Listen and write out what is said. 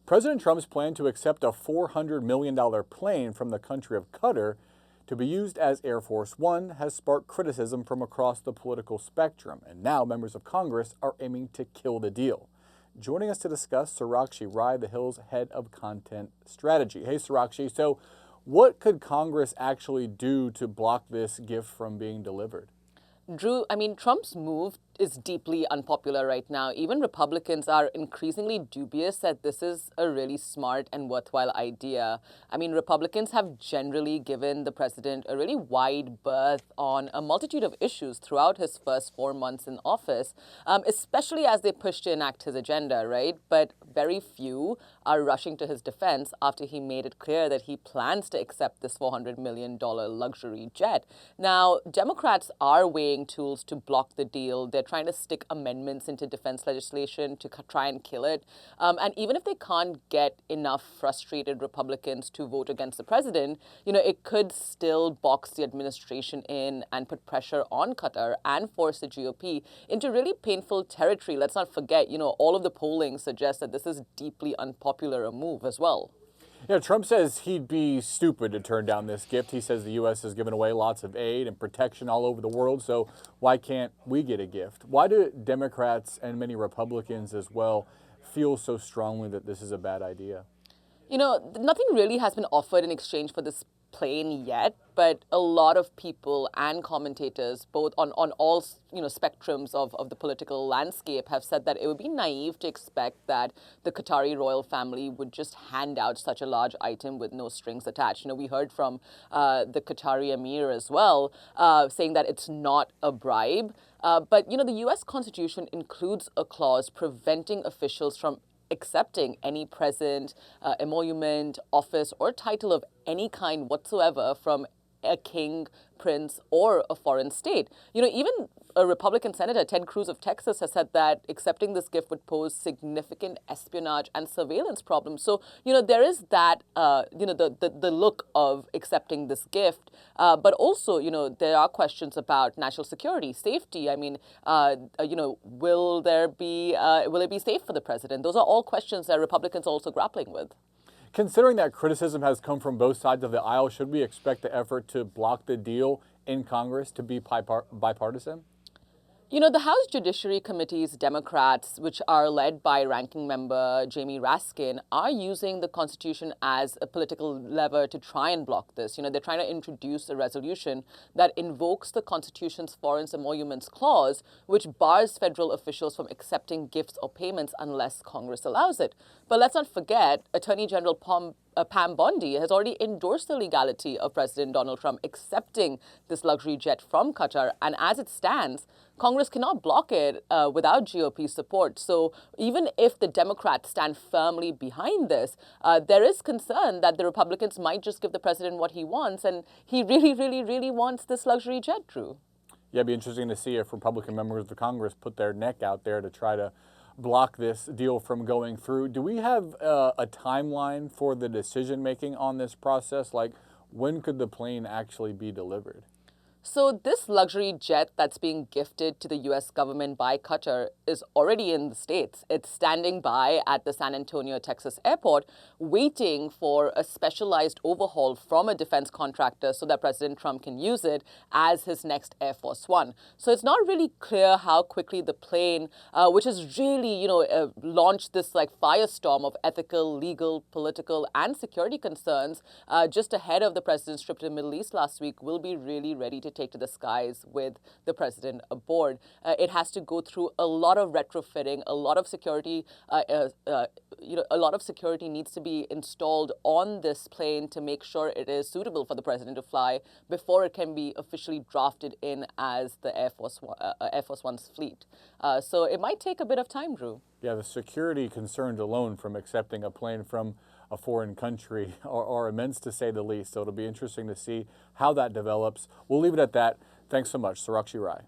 President Trump's plan to accept a $400 million plane from the country of Qatar to be used as Air Force One has sparked criticism from across the political spectrum, and now members of Congress are aiming to kill the deal. Joining us to discuss, Sarakshi Rai, the Hill's head of content strategy. Hey, Sarakshi, so what could Congress actually do to block this gift from being delivered? Drew, Trump's move is deeply unpopular right now. Even Republicans are increasingly dubious that this is a really smart and worthwhile idea. Republicans have generally given the president a really wide berth on a multitude of issues throughout his first 4 months in office, especially as they push to enact his agenda, right? But very few are rushing to his defense after he made it clear that he plans to accept this $400 million luxury jet. Now, Democrats are weighing tools to block the deal. They're trying to stick amendments into defense legislation to try and kill it. And even if they can't get enough frustrated Republicans to vote against the president, it could still box the administration in and put pressure on Qatar and force the GOP into really painful territory. Let's not forget, all of the polling suggests that this is deeply unpopular a move as well. Yeah, Trump says he'd be stupid to turn down this gift. He says the U.S. has given away lots of aid and protection all over the world, so why can't we get a gift? Why do Democrats and many Republicans as well feel so strongly that this is a bad idea? Nothing really has been offered in exchange for this plane yet, but a lot of people and commentators, both on all spectrums of the political landscape, have said that it would be naive to expect that the Qatari royal family would just hand out such a large item with no strings attached. We heard from the Qatari emir as well, saying that it's not a bribe. But the U.S. Constitution includes a clause preventing officials from accepting any present, emolument, office, or title of any kind whatsoever from a king, prince, or a foreign state. Even a Republican Senator, Ted Cruz of Texas, has said that accepting this gift would pose significant espionage and surveillance problems. So, there is that, the look of accepting this gift. But also, there are questions about national security, safety. Will it be safe for the president? Those are all questions that Republicans are also grappling with. Considering that criticism has come from both sides of the aisle, should we expect the effort to block the deal in Congress to be bipartisan? The House Judiciary Committee's Democrats, which are led by ranking member Jamie Raskin, are using the Constitution as a political lever to try and block this. They're trying to introduce a resolution that invokes the Constitution's Foreign Emoluments Clause, which bars federal officials from accepting gifts or payments unless Congress allows it. But let's not forget, Attorney General Pam Bondi has already endorsed the legality of President Donald Trump accepting this luxury jet from Qatar. And as it stands, Congress cannot block it without GOP support. So even if the Democrats stand firmly behind this, there is concern that the Republicans might just give the president what he wants. And he really, really, really wants this luxury jet, Drew. Yeah, it'd be interesting to see if Republican members of the Congress put their neck out there to try to block this deal from going through. Do we have a timeline for the decision making on this process? Like, when could the plane actually be delivered? So this luxury jet that's being gifted to the U.S. government by Qatar is already in the States. It's standing by at the San Antonio, Texas airport, waiting for a specialized overhaul from a defense contractor so that President Trump can use it as his next Air Force One. So it's not really clear how quickly the plane, which has really, launched this firestorm of ethical, legal, political, and security concerns just ahead of the president's trip to the Middle East last week, will be really ready to take to the skies with the president aboard. It has to go through a lot of retrofitting, a lot of security. A lot of security needs to be installed on this plane to make sure it is suitable for the president to fly before it can be officially drafted in as the Air Force One's fleet. So it might take a bit of time, Drew. Yeah, the security concerns alone from accepting a plane from a foreign country are immense, to say the least. So it'll be interesting to see how that develops. We'll leave it at that. Thanks so much, Sarakshi Rai.